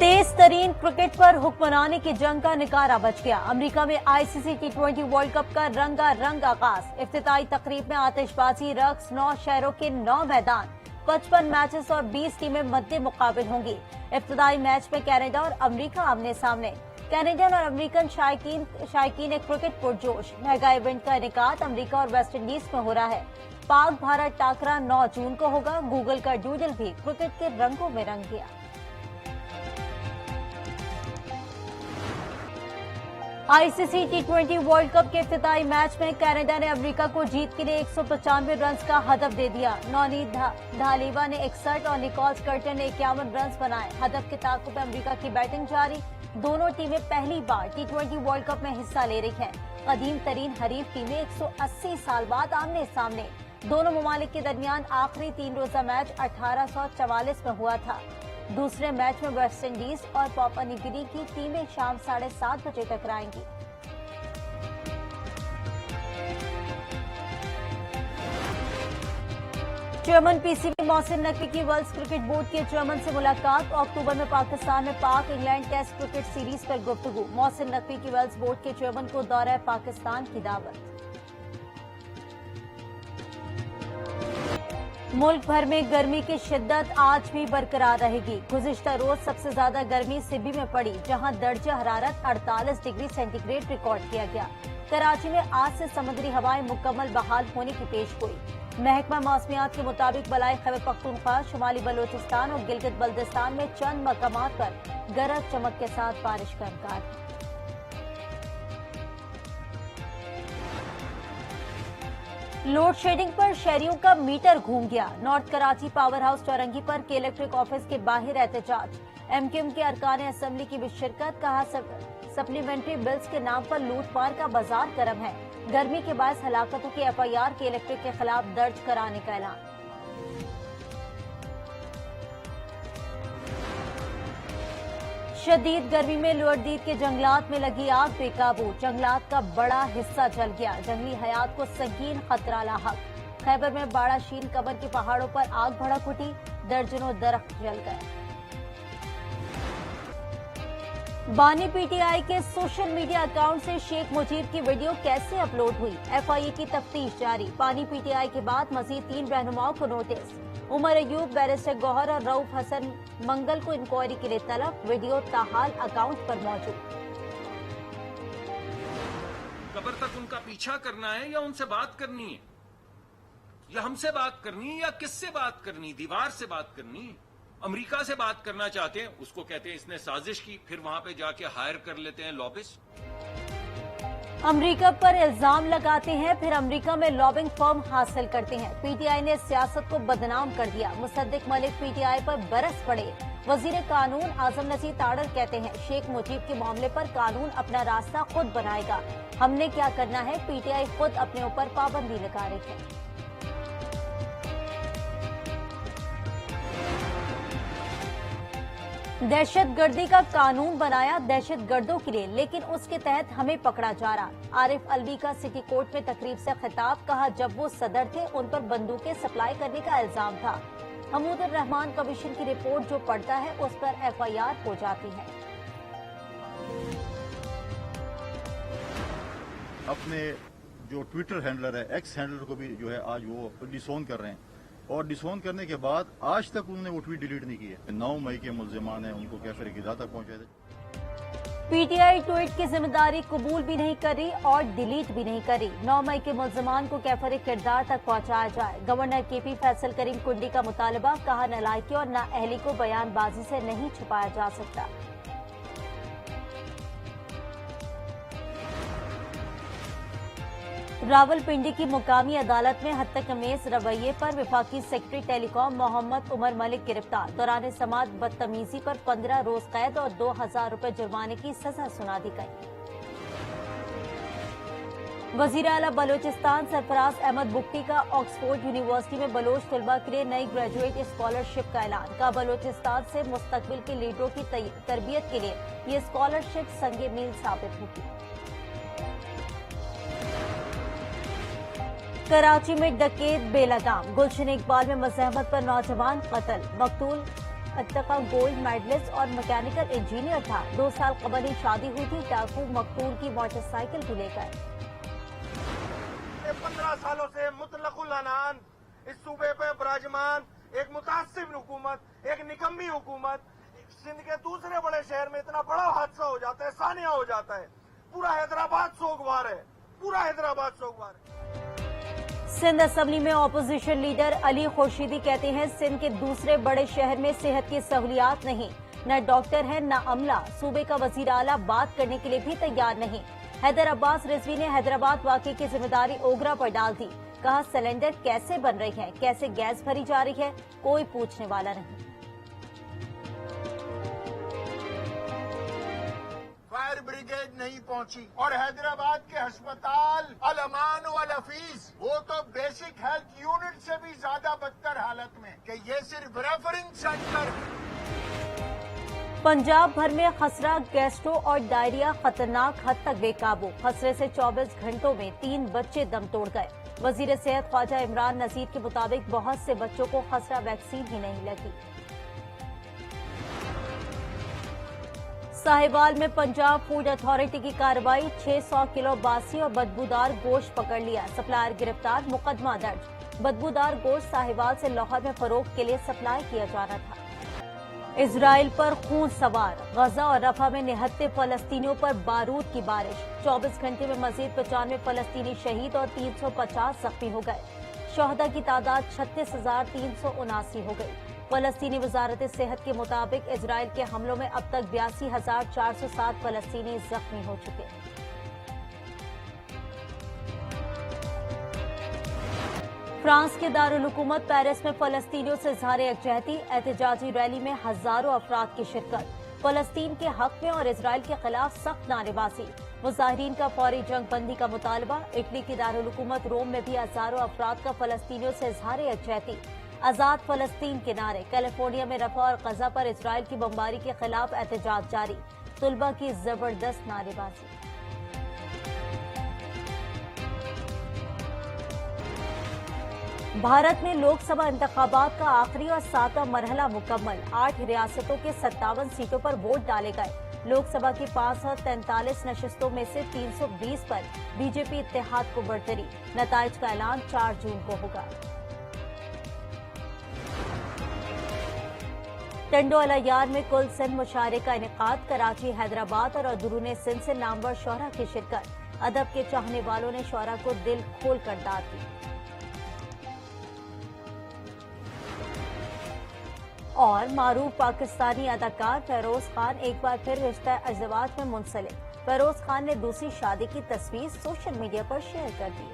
तेज तरीन क्रिकेट पर हुक्मरानी की जंग का निकारा बच गया। अमेरिका में आईसीसी T20 वर्ल्ड कप का रंगारंग आगाज। इफ्तिताई तकरीब में आतिशबाजी, रक्स, 9 शहरों के 9 मैदान, 55 मैचेस और 20 टीमें मद्दे मुकाबिल होंगी। इफ्तिताई मैच में कनाडा और अमेरिका आमने सामने। कैनेडियन और अमेरिकन शायकीन क्रिकेट पुरजोश। मेगा इवेंट का इनेकाद अमेरिका और वेस्ट इंडीज में हो रहा है। पाक भारत टाकरा 9 जून को होगा। गूगल का डूडल भी क्रिकेट के रंगों में रंग गया। आईसीसी T20 वर्ल्ड कप के इफ्तिताई मैच में कनाडा ने अमेरिका को जीत के लिए 195 रन का हदफ दे दिया। नौनी धालीवा ने 61 और निकोल स्कर्टन ने 51 रन बनाए। हदफ के ताक़ुब में अमेरिका की बैटिंग जारी। दोनों टीमें पहली बार T20 वर्ल्ड कप में हिस्सा ले रही हैं। कदीम तरीन हरीफ टीमें 180 साल बाद आमने सामने। दोनों ममालिक के दरमियान आखिरी 3 रोजा मैच 1844 में हुआ था। दूसरे मैच में वेस्ट इंडीज और पापुआ न्यू गिनी की टीमें शाम 7:30 बजे टकराएंगी। चेयरमैन पीसीबी मोहसिन नकवी की वर्ल्ड क्रिकेट बोर्ड के चेयरमैन से मुलाकात। अक्टूबर में पाकिस्तान में पाक इंग्लैंड टेस्ट क्रिकेट सीरीज पर गुफ्तगू। मोहसिन नकवी की वर्ल्ड बोर्ड के चेयरमैन को दौरा पाकिस्तान की दावत। मुल्क भर में गर्मी की शिद्दत आज भी बरकरार रहेगी। गुज़िश्ता रोज सबसे ज्यादा गर्मी सिबी में पड़ी, जहां दर्जा हरारत 48 डिग्री सेंटीग्रेड रिकॉर्ड किया गया। कराची में आज से समुद्री हवाएं मुकम्मल बहाल होने की पेशगोई। महकमा मौसमियात के मुताबिक बलाई खैबर पख्तूनख्वा, शुमाली बलोचिस्तान और गिलगित बल्दिस्तान में चंद मकामात पर गरज चमक के साथ बारिश का इम्कान है। लोड शेडिंग पर शहरियों का मीटर घूम गया। नॉर्थ कराची पावर हाउस चौरंगी पर के इलेक्ट्रिक ऑफिस के बाहर एहतजाज। एमक्यूएम के अरकान असेंबली की भी शिरकत। कहा सप्लीमेंट्री बिल्स के नाम पर लूटमार का बाजार गर्म है। गर्मी के बायस हलाकतों की एफआईआर के इलेक्ट्रिक के खिलाफ दर्ज कराने का ऐलान। शदीद गर्मी में लोअरदीद के जंगलात में लगी आग बेकाबू। जंगलात का बड़ा हिस्सा जल गया। जंगली हयात को संगीन खतरा लाहक। खैबर में बाड़ा शीन कबर के पहाड़ों पर आग भड़क उठी। दर्जनों दरख्त जल गए। बानी पीटीआई के सोशल मीडिया अकाउंट से शेख मुजीब की वीडियो कैसे अपलोड हुई? एफआईए की तफ्तीश जारी। बानी पीटीआई के बाद मजीद 3 रहनुमाओं को नोटिस। उमर अयूब, बैरिस्टर गौहर और रऊफ हसन मंगल को इंक्वायरी के लिए तलब। वीडियो ताहाल अकाउंट पर मौजूद। कब्र तक उनका पीछा करना है या उनसे बात करनी है, या हमसे बात करनी है, या किससे बात करनी? दीवार से बात करनी है। अमेरिका से बात करना चाहते हैं, उसको कहते हैं इसने साजिश की, फिर वहां पे जाके हायर कर लेते हैं लॉबिस्ट। अमेरिका पर इल्जाम लगाते हैं, फिर अमेरिका में लॉबिंग फर्म हासिल करते हैं। पीटीआई ने सियासत को बदनाम कर दिया। मुसद्दिक मलिक पीटीआई पर बरस पड़े। वजीर कानून आजम नसीर ताड़र कहते हैं, शेख मुजीब के मामले पर कानून अपना रास्ता खुद बनाएगा। हमने क्या करना है, पीटीआई खुद अपने ऊपर पाबंदी लगा रही है। दहशतगर्दी का कानून बनाया दहशतगर्दों के लिए, लेकिन उसके तहत हमें पकड़ा जा रहा। आरिफ अलवी का सिटी कोर्ट में तकरीब से खिताब। कहा, जब वो सदर थे उन पर बंदूकें सप्लाई करने का इल्जाम था। हमूदुर रहमान कमीशन की रिपोर्ट जो पढ़ता है उस पर एफआईआर हो जाती है। अपने जो ट्विटर हैंडलर है, एक्स हैंडलर को भी जो है आज वो डिसोन कर रहे हैं, और डिसोन करने के बाद आज तक उन्होंने वो ट्वीट डिलीट नहीं की है। 9 मई के मुल्जिमान हैं, उनको कैफर गिदा तक पहुंचे थे। पीटीआई ट्वीट की जिम्मेदारी कबूल भी नहीं कर रही और डिलीट भी नहीं करी। 9 मई के मुल्जिमान को कैफर किरदार तक पहुंचाया जाए। गवर्नर केपी फैसल करीम कुंडी का मुतालबा। कहा, नालायकी और नाअहली को बयानबाजी से नहीं छुपाया जा सकता। रावलपिंडी की मुकामी अदालत में हत्याकमेज रवैये पर वफाकी सेक्रेटरी टेलीकॉम मोहम्मद उमर मलिक गिरफ्तार। दौरान समात बदतमीजी पर 15 रोज कैद और 2000 रुपए जुर्माने की सजा सुना दी गई। वजीर आला बलोचिस्तान सरफराज अहमद बुख्ती का ऑक्सफोर्ड यूनिवर्सिटी में बलोच तलबा के लिए नई ग्रेजुएट स्कॉलरशिप का ऐलान। का बलोचिस्तान से मुस्तकबिल के लीडरों की तरबियत के लिए ये स्कॉलरशिप संगे मील साबित होगी। कराची में डकैत बेलगाम। गुलशन इकबाल में मजहमत पर नौजवान कत्ल। मकतूल इत्तका गोल्ड मेडलिस्ट और मैकेनिकल इंजीनियर था। 2 साल कबल ही शादी हुई थी डाकू मकतूल की मोटरसाइकिल को लेकर। 15 सालों से मुतलकुल अनान इस सूबे पे विराजमान एक मुतासिब हुकूमत, एक निकम्मी हुकूमत, सिंध के दूसरे बड़े शहर में इतना बड़ा हादसा हो जाता है, सानिया हो जाता है, पूरा हैदराबाद सोगवार है, पूरा हैदराबाद सोगवार है। सिंध असेंबली में ऑपोजिशन लीडर अली खुर्शीदी कहते हैं सिंध के दूसरे बड़े शहर में सेहत की सहूलियात नहीं, न डॉक्टर है न अमला। सूबे का वजीर आला बात करने के लिए भी तैयार नहीं। हैदर अब्बास रिजवी ने हैदराबाद वाकये की जिम्मेदारी ओगरा पर डाल दी। कहा सिलेंडर कैसे बन रही है, कैसे गैस भरी जा रही है, कोई पूछने वाला नहीं। फायर ब्रिगेड नहीं पहुंची और हैदराबाद के अस्पताल अल अमान वल हफीज वो तो बेसिक हेल्थ यूनिट से भी ज्यादा बदतर हालत में कि ये सिर्फ रेफरिंग सेंटर। पंजाब भर में खसरा, गैस्ट्रो और डायरिया खतरनाक हद तक बेकाबू। खसरे से 24 घंटों में 3 बच्चे दम तोड़ गए। वजीर सेहत ख्वाजा इमरान नजीर के मुताबिक बहुत से बच्चों को खसरा वैक्सीन ही नहीं लगी। साहिवाल में पंजाब फूड अथॉरिटी की कार्रवाई, 600 किलो बासी और बदबूदार गोश्त पकड़ लिया। सप्लायर गिरफ्तार, मुकदमा दर्ज। बदबूदार गोश्त साहिवाल से लाहौर में फरोख्त के लिए सप्लाई किया जाना था। इजराइल पर खून सवार, गजा और रफा में निहत्ते फलस्तीनियों पर बारूद की बारिश। 24 घंटे में मजीद 95 फलस्तीनी शहीद और 350 जख्मी हो गए। शहदा की तादाद 36,379 हो गई। फलस्तीनी वजारत सेहत के मुताबिक इजराइल के हमलों में अब तक 82,407 फलस्तीनी जख्मी हो चुके। फ्रांस के दारुल हुकूमत पेरिस में फलस्तीनियों से इज़हार यकजहती, एहतजाजी रैली में हजारों अफराद की शिरकत। फलस्तीन के हक में और इजराइल के खिलाफ सख्त नारेबाजी। मुजाहिरीन का फौरी जंग बंदी का मुतालबा। इटली की दारुल हुकूमत रोम में भी हजारों अफराद का फलस्तीनियों से इज़हार यकजहती, आजाद फलस्तीन के नारे। कैलिफोर्निया में रफा और गजा पर इजराइल की बमबारी के खिलाफ एहतजाज जारी। तुलबा की जबरदस्त नारेबाजी। भारत में लोकसभा इंतखाबात का आखिरी और 7वां मरहला मुकम्मल। 8 रियासतों के 57 सीटों पर वोट डाले गए। लोकसभा की 543 नशिस्तों में से 320 पर बीजेपी इत्तेहाद को बढ़तरी। नताइज का ऐलान 4 जून को होगा। टंडो अलायार में कुल सिंध मुशायरे का इनेकाद। कराची, हैदराबाद और अंदरूनी सिंध से नामवर शोहरा की शिरकत। अदब के चाहने वालों ने शोहरा को दिल खोल कर दाद दी। और मारूफ पाकिस्तानी अदाकार फेरोज खान एक बार फिर रिश्ता अज़वाज में मुंसलिक। फेरोज खान ने दूसरी शादी की तस्वीर सोशल मीडिया पर शेयर कर दी।